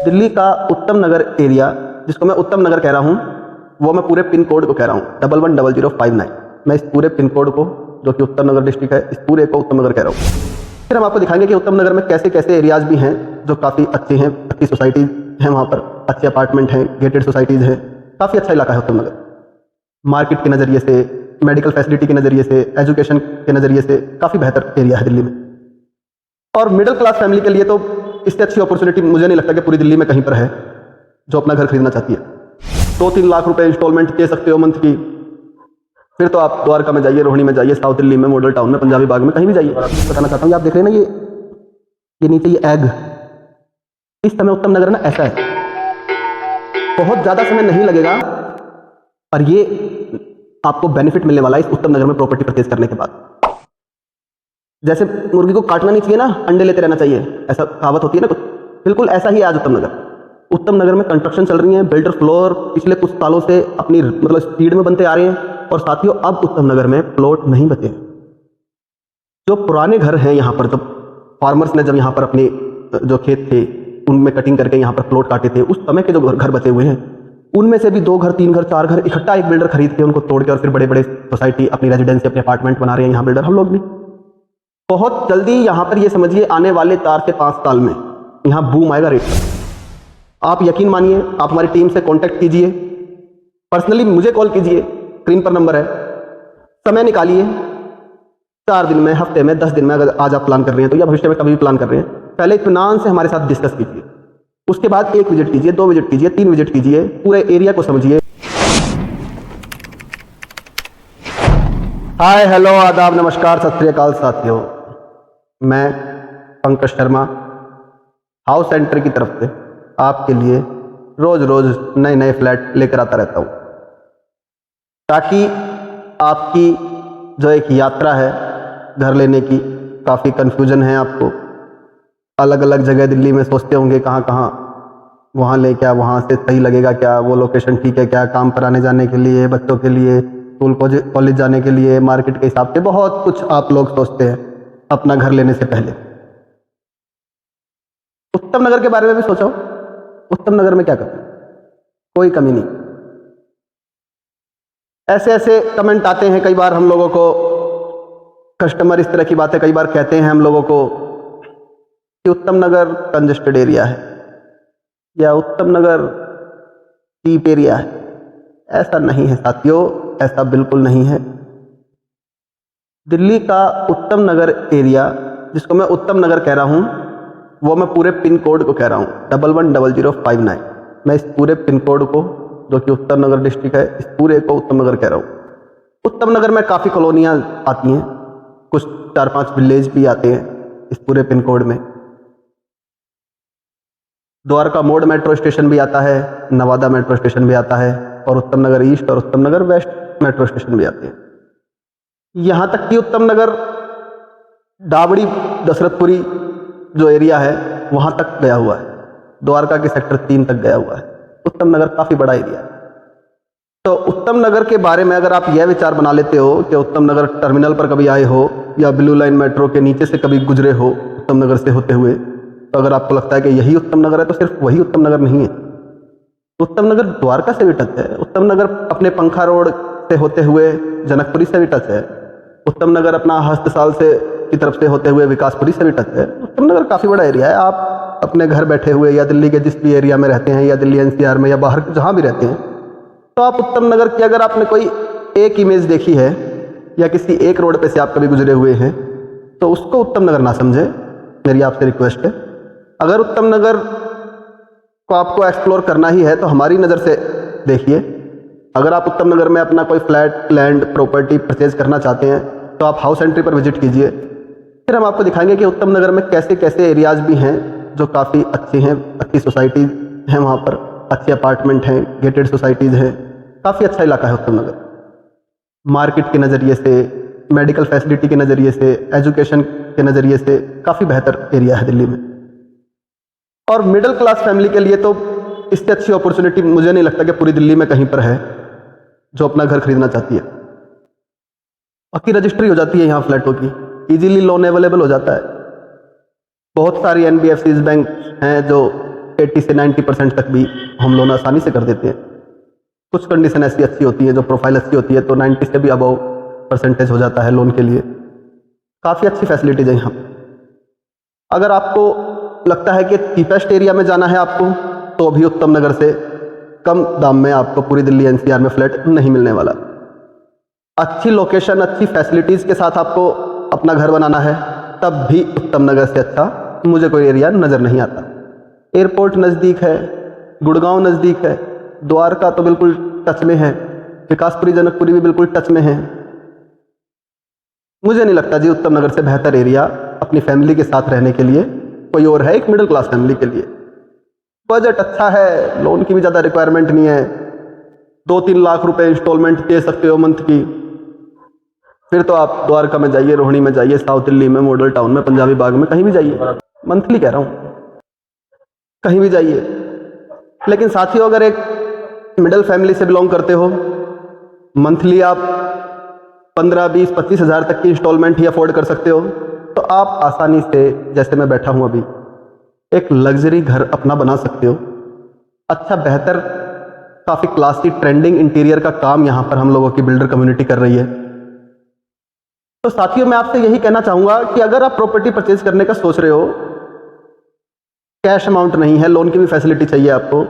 दिल्ली का उत्तम नगर एरिया, जिसको मैं उत्तम नगर कह रहा हूँ, वो मैं पूरे पिन कोड को कह रहा हूँ 110059। मैं इस पूरे पिन कोड को, जो कि उत्तम नगर डिस्ट्रिक्ट है, इस पूरे को उत्तम नगर कह रहा हूँ। फिर हम आपको दिखाएंगे कि उत्तम नगर में कैसे कैसे एरियाज भी हैं जो काफ़ी अच्छे हैं, अच्छी सोसाइटीज़ हैं, वहाँ पर अच्छे अपार्टमेंट हैं, गेटेड सोसाइटीज़ हैं, काफ़ी अच्छा इलाका है उत्तम नगर। मार्केट के नज़रिए से, मेडिकल फैसिलिटी के नज़रिए से, एजुकेशन के नज़रिए से काफ़ी बेहतर एरिया है दिल्ली में। और मिडिल क्लास फैमिली के लिए तो इससे अच्छी अपॉर्चुनिटी मुझे नहीं लगता कि पूरी दिल्ली में कहीं पर है, जो अपना घर खरीदना चाहती है। 2-3 लाख रुपए इंस्टॉलमेंट दे सकते हो मंथ की, फिर तो आप द्वारका में जाइए, रोहिणी में जाइए, साउथ दिल्ली में, मॉडल टाउन में, पंजाबी बाग में, कहीं भी जाइए। बताना चाहता हूँ, आप देख रहे हैं ना ये नीचे ये एग, इस समय उत्तम नगर ना ऐसा है, बहुत ज़्यादा समय नहीं लगेगा और ये आपको बेनिफिट मिलने वाला है इस उत्तम नगर में प्रॉपर्टी परचेज करने के बाद। जैसे मुर्गी को काटना नहीं चाहिए ना, अंडे लेते रहना चाहिए, ऐसा कहावत होती है ना कुछ, बिल्कुल ऐसा ही है आज उत्तम नगर। उत्तम नगर में कंस्ट्रक्शन चल रही है, बिल्डर फ्लोर पिछले कुछ सालों से अपनी मतलब स्पीड में बनते आ रहे हैं। और साथियों, अब उत्तम नगर में प्लॉट नहीं बचे। जो पुराने घर हैं यहाँ पर, जो फार्मर्स ने जब यहाँ पर अपने जो खेत थे उनमें कटिंग करके यहाँ पर प्लॉट काटे थे, उस समय के जो घर बचे हुए हैं, उनमें से भी 2 घर, 3 घर, 4 घर इकट्ठा एक बिल्डर खरीद के उनको तोड़ के और फिर बड़े बड़े सोसाइटी, अपनी रेजिडेंसी, अपने अपार्टमेंट बना रहे हैं यहाँ बिल्डर। हम लोग भी बहुत जल्दी यहाँ पर, ये समझिए आने वाले 4 से 5 साल में यहाँ बूम आएगा रेट का। आप यकीन मानिए, आप हमारी टीम से कांटेक्ट कीजिए, पर्सनली मुझे कॉल कीजिए, स्क्रीन पर नंबर है, समय निकालिए, 4 दिन में, हफ्ते में, 10 दिन में, अगर आज आप प्लान कर रहे हैं तो, या भविष्य में कभी भी प्लान कर रहे हैं, पहले इत्मीनान से हमारे साथ डिस्कस कीजिए। उसके बाद 1 विजिट कीजिए, 2 विजिट कीजिए, 3 विजिट कीजिए, पूरे एरिया को समझिए। हाय, हेलो, आदाब, नमस्कार, सत श्री अकाल साथियों। मैं पंकज शर्मा हाउस सेंटर की तरफ से आपके लिए रोज रोज नए नए फ्लैट लेकर आता रहता हूँ, ताकि आपकी जो एक यात्रा है घर लेने की, काफ़ी कन्फ्यूजन है आपको, अलग अलग जगह दिल्ली में सोचते होंगे कहाँ कहाँ वहाँ ले, क्या वहाँ से सही लगेगा, क्या वो लोकेशन ठीक है, क्या काम पर आने जाने के लिए, बच्चों के लिए, स्कूल कॉलेज जाने के लिए, मार्केट के हिसाब से बहुत कुछ आप लोग सोचते हैं अपना घर लेने से पहले। उत्तम नगर के बारे में भी सोचो, उत्तम नगर में क्या कमी, कोई कमी नहीं। ऐसे ऐसे कमेंट आते हैं कई बार हम लोगों को, कस्टमर इस तरह की बातें कई बार कहते हैं हम लोगों को कि उत्तम नगर कंजेस्टेड एरिया है या उत्तम नगर चीप एरिया है। ऐसा नहीं है साथियों, ऐसा बिल्कुल नहीं है। दिल्ली का उत्तम नगर एरिया, जिसको मैं उत्तम नगर कह रहा हूँ, वो मैं पूरे पिन कोड को कह रहा हूँ 110059। मैं इस पूरे पिन कोड को, जो कि उत्तम नगर डिस्ट्रिक्ट है, इस पूरे को उत्तम नगर कह रहा हूँ। उत्तम नगर में काफ़ी कॉलोनियाँ आती हैं, कुछ 4-5 विलेज भी आते हैं इस पूरे पिन कोड में। द्वारका मोड़ मेट्रो स्टेशन भी आता है, नवादा मेट्रो स्टेशन भी आता है, और उत्तम नगर ईस्ट और उत्तम नगर वेस्ट मेट्रो स्टेशन भी आते हैं। यहाँ तक कि उत्तम नगर डाबड़ी, दशरथपुरी जो एरिया है वहाँ तक गया हुआ है, द्वारका के सेक्टर 3 तक गया हुआ है। उत्तम नगर काफ़ी बड़ा एरिया है। तो उत्तम नगर के बारे में अगर आप यह विचार बना लेते हो कि उत्तम नगर टर्मिनल पर कभी आए हो या ब्लू लाइन मेट्रो के नीचे से कभी गुजरे हो उत्तम नगर से होते हुए, तो अगर आपको लगता है कि यही उत्तम नगर है, तो सिर्फ वही उत्तम नगर नहीं है। उत्तम नगर द्वारका से भी टच है, उत्तम नगर अपने पंखा रोड से होते हुए जनकपुरी से भी टच है, उत्तम नगर अपना हस्तसाल से की तरफ से होते हुए विकासपुरी से भी टच है। उत्तम नगर काफ़ी बड़ा एरिया है। आप अपने घर बैठे हुए या दिल्ली के जिस भी एरिया में रहते हैं, या दिल्ली NCR में, या बाहर जहाँ भी रहते हैं, तो आप उत्तम नगर की अगर आपने कोई एक इमेज देखी है या किसी एक रोड पे से आप कभी गुजरे हुए हैं, तो उसको उत्तम नगर ना समझे, मेरी आपसे रिक्वेस्ट है। अगर उत्तम नगर को आपको एक्सप्लोर करना ही है तो हमारी नज़र से देखिए। अगर आप उत्तम नगर में अपना कोई फ्लैट, लैंड, प्रॉपर्टी परचेज करना चाहते हैं, तो आप हाउस एंट्री पर विजिट कीजिए। फिर हम आपको दिखाएंगे कि उत्तम नगर में कैसे कैसे एरियाज भी हैं जो काफ़ी अच्छे हैं, अच्छी सोसाइटीज़ हैं, वहाँ पर अच्छे अपार्टमेंट हैं, गेटेड सोसाइटीज़ हैं, काफ़ी अच्छा इलाका है उत्तम नगर। मार्केट के नज़रिए से, मेडिकल फैसिलिटी के नज़रिए से, एजुकेशन के नज़रिए से काफ़ी बेहतर एरिया है दिल्ली में। और मिडिल क्लास फैमिली के लिए तो इससे अच्छी अपॉर्चुनिटी मुझे नहीं लगता कि पूरी दिल्ली में कहीं पर है, जो अपना घर खरीदना चाहती है। आपकी रजिस्ट्री हो जाती है यहाँ फ्लैटों की, इजीली लोन अवेलेबल हो जाता है। बहुत सारी NBFCs बैंक हैं जो 80 से 90% तक भी होम लोन आसानी से कर देते हैं। कुछ कंडीशन ऐसी अच्छी होती है, जो प्रोफाइल अच्छी होती है, तो 90 से भी अबव परसेंटेज हो जाता है लोन के लिए। काफ़ी अच्छी फैसिलिटीज है यहाँ पे। अगर आपको लगता है कि चीपेस्ट एरिया में जाना है आपको, तो भी उत्तम नगर से कम दाम में आपको पूरी दिल्ली एनसीआर में फ्लैट नहीं मिलने वाला। अच्छी लोकेशन, अच्छी फैसिलिटीज़ के साथ आपको अपना घर बनाना है, तब भी उत्तम नगर से अच्छा मुझे कोई एरिया नज़र नहीं आता। एयरपोर्ट नज़दीक है, गुड़गांव नज़दीक है, द्वारका तो बिल्कुल टच में है, विकासपुरी जनकपुरी भी बिल्कुल टच में है। मुझे नहीं लगता जी उत्तम नगर से बेहतर एरिया अपनी फैमिली के साथ रहने के लिए कोई और है, एक मिडिल क्लास फैमिली के लिए। बजट अच्छा है, लोन की भी ज़्यादा रिक्वायरमेंट नहीं है, 2-3 लाख रुपए इंस्टॉलमेंट दे सकते हो मंथ की। फिर तो आप द्वारका में जाइए, रोहिणी में जाइए, साउथ दिल्ली में, मॉडल टाउन में, पंजाबी बाग में, कहीं भी जाइए। मंथली कह रहा हूँ, कहीं भी जाइए। लेकिन साथियों, अगर एक मिडिल फैमिली से बिलोंग करते हो, मंथली आप 15, 20, 25 हज़ार तक की इंस्टॉलमेंट ही अफोर्ड कर सकते हो, तो आप आसानी से, जैसे मैं बैठा हूँ अभी, एक लग्जरी घर अपना बना सकते हो। अच्छा, बेहतर, काफ़ी क्लासी, ट्रेंडिंग इंटीरियर का काम यहाँ पर हम लोगों की बिल्डर कम्युनिटी कर रही है। तो साथियों, मैं आपसे यही कहना चाहूँगा कि अगर आप प्रॉपर्टी परचेज करने का सोच रहे हो, कैश अमाउंट नहीं है, लोन की भी फैसिलिटी चाहिए आपको,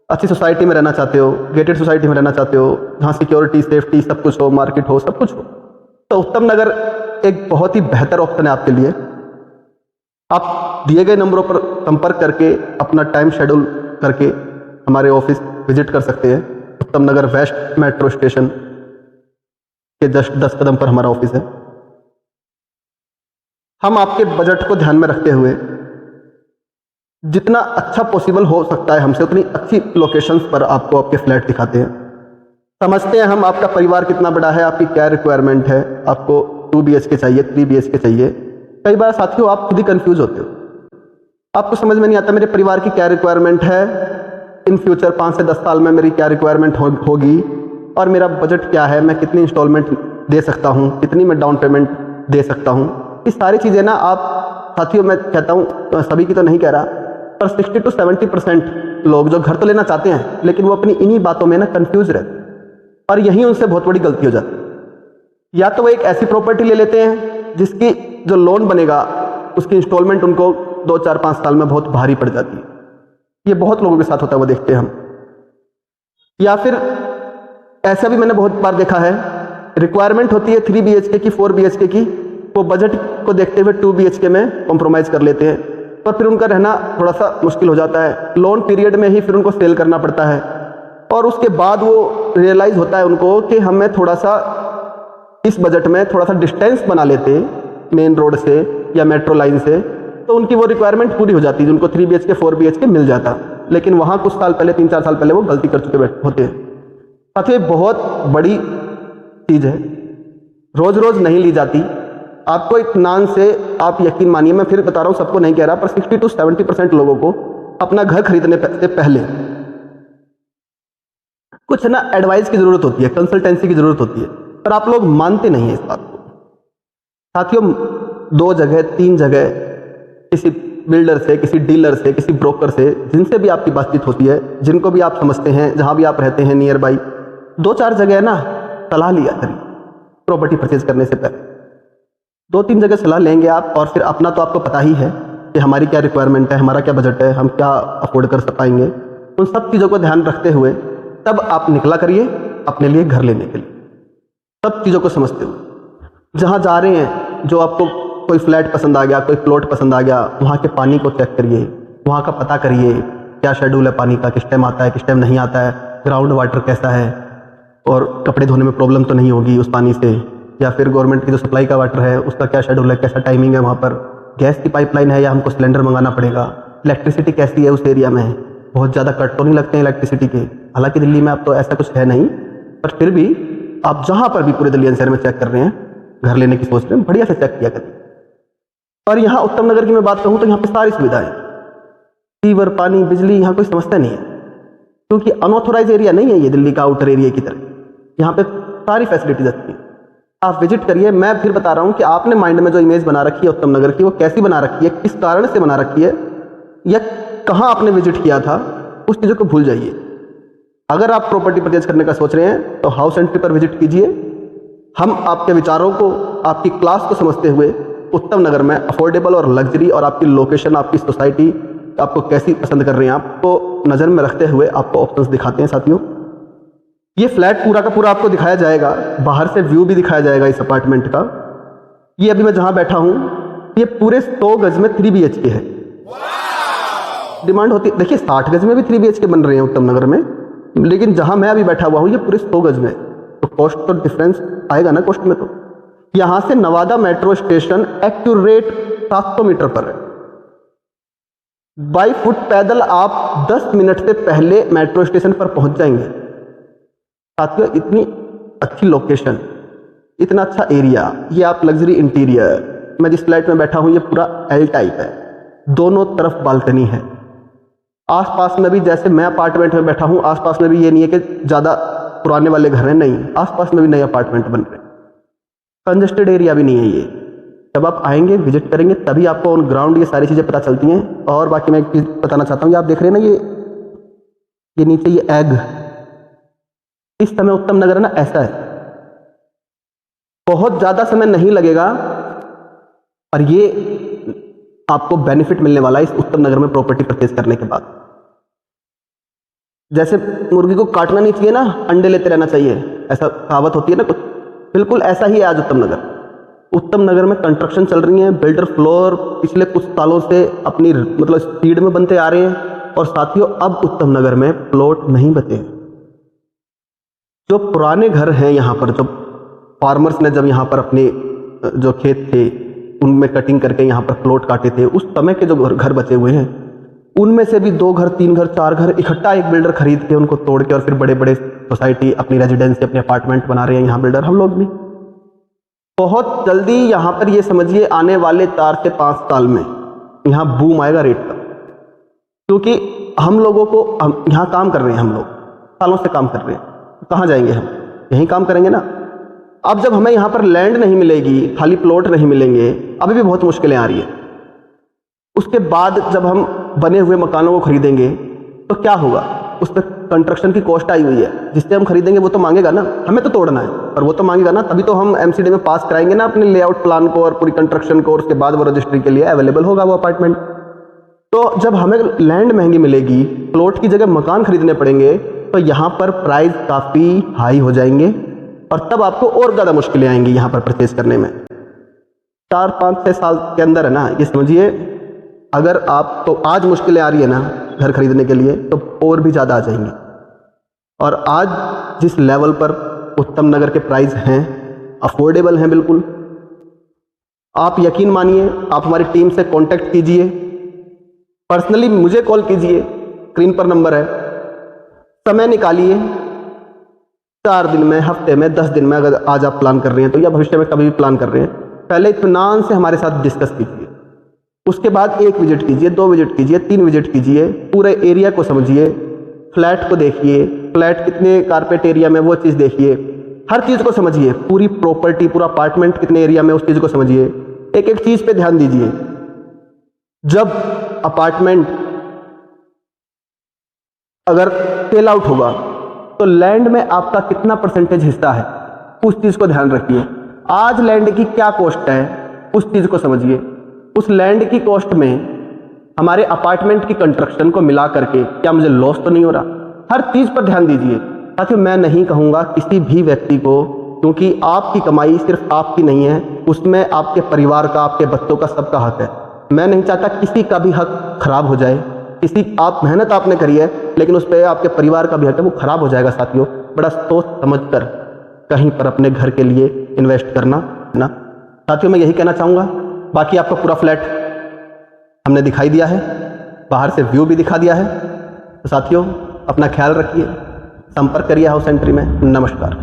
अच्छी सोसाइटी में रहना चाहते हो, गेटेड सोसाइटी में रहना चाहते हो, जहाँ सिक्योरिटी, सेफ्टी सब कुछ हो, मार्केट हो, सब कुछ हो, तो उत्तम नगर एक बहुत ही बेहतर ऑप्शन है आपके लिए। आप दिए गए नंबरों पर संपर्क करके अपना टाइम शेड्यूल करके हमारे ऑफिस विजिट कर सकते हैं। उत्तम नगर वेस्ट मेट्रो स्टेशन के जस्ट 10 कदम पर हमारा ऑफिस है। हम आपके बजट को ध्यान में रखते हुए जितना अच्छा पॉसिबल हो सकता है हमसे, उतनी अच्छी लोकेशंस पर आपको आपके फ्लैट दिखाते हैं। समझते हैं हम आपका परिवार कितना बड़ा है, आपकी क्या रिक्वायरमेंट है, आपको 2 BHK चाहिए, 3 BHK चाहिए। कई बार साथियों आप खुद ही कंफ्यूज होते हो, आपको समझ में नहीं आता मेरे परिवार की क्या रिक्वायरमेंट है, इन फ्यूचर 5 से 10 साल में मेरी क्या रिक्वायरमेंट होगी, और मेरा बजट क्या है, मैं कितनी इंस्टॉलमेंट दे सकता हूँ, कितनी मैं डाउन पेमेंट दे सकता हूँ। ये सारी चीज़ें ना आप साथियों, मैं कहता हूँ, सभी की तो नहीं कह रहा, पर 60 से 70% लोग जो घर तो लेना चाहते हैं, लेकिन वो अपनी इन्हीं बातों में ना कंफ्यूज रहते हैं, और यहीं उनसे बहुत बड़ी गलती हो जाती है। या तो वो एक ऐसी प्रॉपर्टी ले लेते हैं जिसकी जो लोन बनेगा उसकी इंस्टॉलमेंट उनको 2, 4, 5 साल में बहुत भारी पड़ जाती है। ये बहुत लोगों के साथ होता है, वो देखते हैं हम। या फिर ऐसा भी मैंने बहुत बार देखा है, रिक्वायरमेंट होती है 3 BHK की, 4 BHK की, वो बजट को देखते हुए 2 BHK में कॉम्प्रोमाइज़ कर लेते हैं, पर फिर उनका रहना थोड़ा सा मुश्किल हो जाता है। लोन पीरियड में ही फिर उनको सेल करना पड़ता है, और उसके बाद वो रियलाइज़ होता है उनको कि हमें थोड़ा सा इस बजट में थोड़ा सा डिस्टेंस बना लेते मेन रोड से या मेट्रो लाइन से, तो उनकी वो रिक्वायरमेंट पूरी हो जाती है, उनको 3 BHK 4 BHK मिल जाता। लेकिन वहाँ कुछ साल पहले, 3-4 साल पहले वो गलती कर चुके होते हैं। साथियों, बहुत बड़ी चीज़ है, रोज़ रोज़ नहीं ली जाती। आपको इत्मीनान से, आप यकीन मानिए, मैं फिर बता रहा हूँ, सबको नहीं कह रहा, पर 60 से 70% लोगों को अपना घर खरीदने से पहले कुछ ना एडवाइस की ज़रूरत होती है, कंसल्टेंसी की ज़रूरत होती है, पर आप लोग मानते नहीं हैं इस बात को। साथियों, 2 जगह 3 जगह किसी बिल्डर से, किसी डीलर से, किसी ब्रोकर से, जिनसे भी आपकी बातचीत होती है, जिनको भी आप समझते हैं, जहाँ भी आप रहते हैं नियर बाई, 2-4 जगह ना सलाह लिया करिए प्रॉपर्टी परचेज करने से पहले। 2-3 जगह सलाह लेंगे आप, और फिर अपना तो आपको पता ही है कि हमारी क्या रिक्वायरमेंट है, हमारा क्या बजट है, हम क्या अफोर्ड कर पाएंगे। उन सब चीज़ों को ध्यान रखते हुए तब आप निकला करिए अपने लिए घर लेने के लिए, सब चीज़ों को समझते हुए। जहाँ जा रहे हैं, जो आपको कोई फ्लैट पसंद आ गया, कोई प्लॉट पसंद आ गया, वहाँ के पानी को चेक करिए, वहाँ का पता करिए, क्या शेड्यूल है पानी का, किस टाइम आता है, किस टाइम नहीं आता है, ग्राउंड वाटर कैसा है, और कपड़े धोने में प्रॉब्लम तो नहीं होगी उस पानी से, या फिर गवर्नमेंट की जो सप्लाई का वाटर है उसका क्या शेड्यूल है, कैसा टाइमिंग है, वहाँ पर गैस की पाइपलाइन है या हमको सिलेंडर मंगाना पड़ेगा, इलेक्ट्रिसिटी कैसी है उस एरिया में, बहुत ज़्यादा कट तो नहीं लगते हैं इलेक्ट्रिसिटी के। हालांकि दिल्ली में अब तो ऐसा कुछ है नहीं, पर फिर भी आप जहाँ पर भी पूरे दिल्ली एनसीआर में चेक कर रहे हैं, घर लेने की सोच रहे हैं, बढ़िया से चेक किया करिए। और यहाँ उत्तम नगर की मैं बात कहूँ तो यहाँ पे सारी सुविधाएं, सीवर, पानी, बिजली, यहाँ कोई समस्या नहीं है, क्योंकि अनऑथोराइज एरिया नहीं है ये दिल्ली का आउटर एरिया की तरह। यहाँ पे सारी फैसिलिटीज अच्छी हैं, आप विजिट करिए। मैं फिर बता रहा हूँ कि आपने माइंड में जो इमेज बना रखी है उत्तम नगर की, वो कैसी बना रखी है, किस कारण से बना रखी है, या कहाँ आपने विजिट किया था, उस चीज़ों को भूल जाइए। अगर आप प्रॉपर्टी परचेज करने का सोच रहे हैं तो हाउस एंट्री पर विजिट कीजिए। हम आपके विचारों को, आपकी क्लास को समझते हुए उत्तम नगर में अफोर्डेबल और लग्जरी और आपकी लोकेशन, आपकी सोसाइटी आपको कैसी पसंद कर रही हैं, आपको नज़र में रखते हुए आपको ऑप्शंस दिखाते हैं। साथियों, ये फ्लैट पूरा का पूरा आपको दिखाया जाएगा, बाहर से व्यू भी दिखाया जाएगा इस अपार्टमेंट का। ये अभी मैं जहां बैठा हूं, ये पूरे 100 गज में 3 BHK है। डिमांड होती है, देखिए 60 गज में भी 3 BHK बन रहे हैं उत्तम नगर में, लेकिन जहां मैं अभी बैठा हुआ हूं ये पूरे 100 गज में, तो कॉस्ट तो डिफरेंस आएगा ना कॉस्ट में। तो यहां से Nawada metro station accurate 700 metre पर है। बाई फुट पैदल आप 10 मिनट से पहले मेट्रो स्टेशन पर पहुंच जाएंगे। साथियों, इतनी अच्छी लोकेशन, इतना अच्छा एरिया, ये आप लग्जरी इंटीरियर। मैं जिस फ्लैट में बैठा हूं ये पूरा L टाइप है, दोनों तरफ बालकनी है। आसपास में भी, जैसे मैं अपार्टमेंट में बैठा हूं, आसपास में भी ये नहीं है कि ज़्यादा पुराने वाले घर हैं, नहीं, आसपास में भी नए अपार्टमेंट बन रहे हैं। कंजेस्टेड एरिया भी नहीं है ये। जब आप आएंगे, विजिट करेंगे, तभी आपको ऑन ग्राउंड ये सारी चीज़ें पता चलती हैं। और बाकी मैं एक चीज़ बताना चाहता हूँ, ये आप देख रहे हैं ना, ये नीचे ये एग, इस समय उत्तम नगर है ना, ऐसा है, बहुत ज़्यादा समय नहीं लगेगा और ये आपको बेनिफिट मिलने वाला है इस उत्तम नगर में प्रॉपर्टी परचेज करने के बाद। जैसे मुर्गी को काटना नहीं चाहिए ना, अंडे लेते रहना चाहिए, ऐसा कहावत होती है ना कुछ, बिल्कुल ऐसा ही है आज उत्तम नगर। उत्तम नगर में कंस्ट्रक्शन चल रही है, बिल्डर फ्लोर पिछले कुछ सालों से अपनी मतलब स्पीड में बनते आ रहे हैं। और साथियों, अब उत्तम नगर में प्लॉट नहीं बचे हैं। जो पुराने घर हैं यहाँ पर, जो फार्मर्स ने जब यहाँ पर अपने जो खेत थे उनमें कटिंग करके यहाँ पर प्लॉट काटे थे, उस समय के जो घर बचे हुए हैं, उनमें से भी 2 घर, 3 घर, 4 घर इकट्ठा एक बिल्डर खरीद के उनको तोड़ के और फिर बड़े बड़े सोसाइटी, अपनी रेजिडेंसी, अपने अपार्टमेंट बना रहे हैं यहाँ बिल्डर। हम लोग भी बहुत जल्दी यहाँ पर, ये समझिए आने वाले 4 से 5 साल में यहाँ बूम आएगा रेट का, क्योंकि हम लोगों को, हम यहाँ काम कर रहे हैं, हम लोग सालों से काम कर रहे हैं, कहाँ जाएंगे हम, यहीं काम करेंगे ना। अब जब हमें यहाँ पर लैंड नहीं मिलेगी, खाली प्लॉट नहीं मिलेंगे, अभी भी बहुत मुश्किलें आ रही हैं। उसके बाद जब हम बने हुए मकानों को खरीदेंगे तो क्या होगा, उस पर कंस्ट्रक्शन की कॉस्ट आई हुई है, जिससे हम खरीदेंगे वो तो मांगेगा ना, हमें तो तोड़ना है और वो तो मांगेगा ना, तभी तो हम MCD में पास कराएंगे ना अपने लेआउट प्लान को और पूरी कंस्ट्रक्शन को, और उसके बाद वो रजिस्ट्री के लिए अवेलेबल होगा वो अपार्टमेंट। तो जब हमें लैंड महंगी मिलेगी, प्लॉट की जगह मकान खरीदने पड़ेंगे, तो यहाँ पर प्राइस काफ़ी हाई हो जाएंगे और तब आपको और ज़्यादा मुश्किलें आएंगी यहाँ पर परचेज करने में। 4, 5, 6 साल के अंदर है ना, ये समझिए, अगर आप तो आज मुश्किलें आ रही है ना घर खरीदने के लिए, तो और भी ज़्यादा आ जाएंगी। और आज जिस लेवल पर उत्तम नगर के प्राइस हैं, अफोर्डेबल हैं बिल्कुल। आप यकीन मानिए, आप हमारी टीम से कांटेक्ट कीजिए, पर्सनली मुझे कॉल कीजिए, स्क्रीन पर नंबर है, समय निकालिए, 4 दिन में, हफ्ते में, 10 दिन में, अगर आज आप प्लान कर रहे हैं तो, या भविष्य में कभी भी प्लान कर रहे हैं, पहले इत्मीनान से हमारे साथ डिस्कस कीजिए। उसके बाद 1 विजिट कीजिए, 2 विजिट कीजिए, 3 विजिट कीजिए, पूरे एरिया को समझिए, फ्लैट को देखिए, फ्लैट कितने कारपेट एरिया में, वो चीज़ देखिए, हर चीज़ को समझिए, पूरी प्रॉपर्टी, पूरा अपार्टमेंट कितने एरिया में, उस चीज़ को समझिए, एक एक चीज़ पे ध्यान दीजिए। जब अपार्टमेंट अगर सेल आउट होगा तो लैंड में आपका कितना परसेंटेज हिस्सा है, उस चीज़ को ध्यान रखिए। आज लैंड की क्या कॉस्ट है, उस चीज़ को समझिए। उस लैंड की कॉस्ट में हमारे अपार्टमेंट की कंस्ट्रक्शन को मिला करके क्या मुझे लॉस तो नहीं हो रहा, हर चीज़ पर ध्यान दीजिए। साथियों, मैं नहीं कहूँगा किसी भी व्यक्ति को, क्योंकि आपकी कमाई सिर्फ आपकी नहीं है, उसमें आपके परिवार का, आपके बच्चों का, सबका हक है। मैं नहीं चाहता किसी का भी हक खराब हो जाए, किसी, आप मेहनत आपने करी है, लेकिन उस पर आपके परिवार का भी हक है, वो खराब हो जाएगा। साथियों, बड़ा सोच समझ कर कहीं पर अपने घर के लिए इन्वेस्ट करना ना। साथियों, मैं यही कहना चाहूँगा। बाकी आपको पूरा फ्लैट हमने दिखाई दिया है, बाहर से व्यू भी दिखा दिया है। तो साथियों, अपना ख्याल रखिए, संपर्क करिए हाउस एंट्री में। नमस्कार।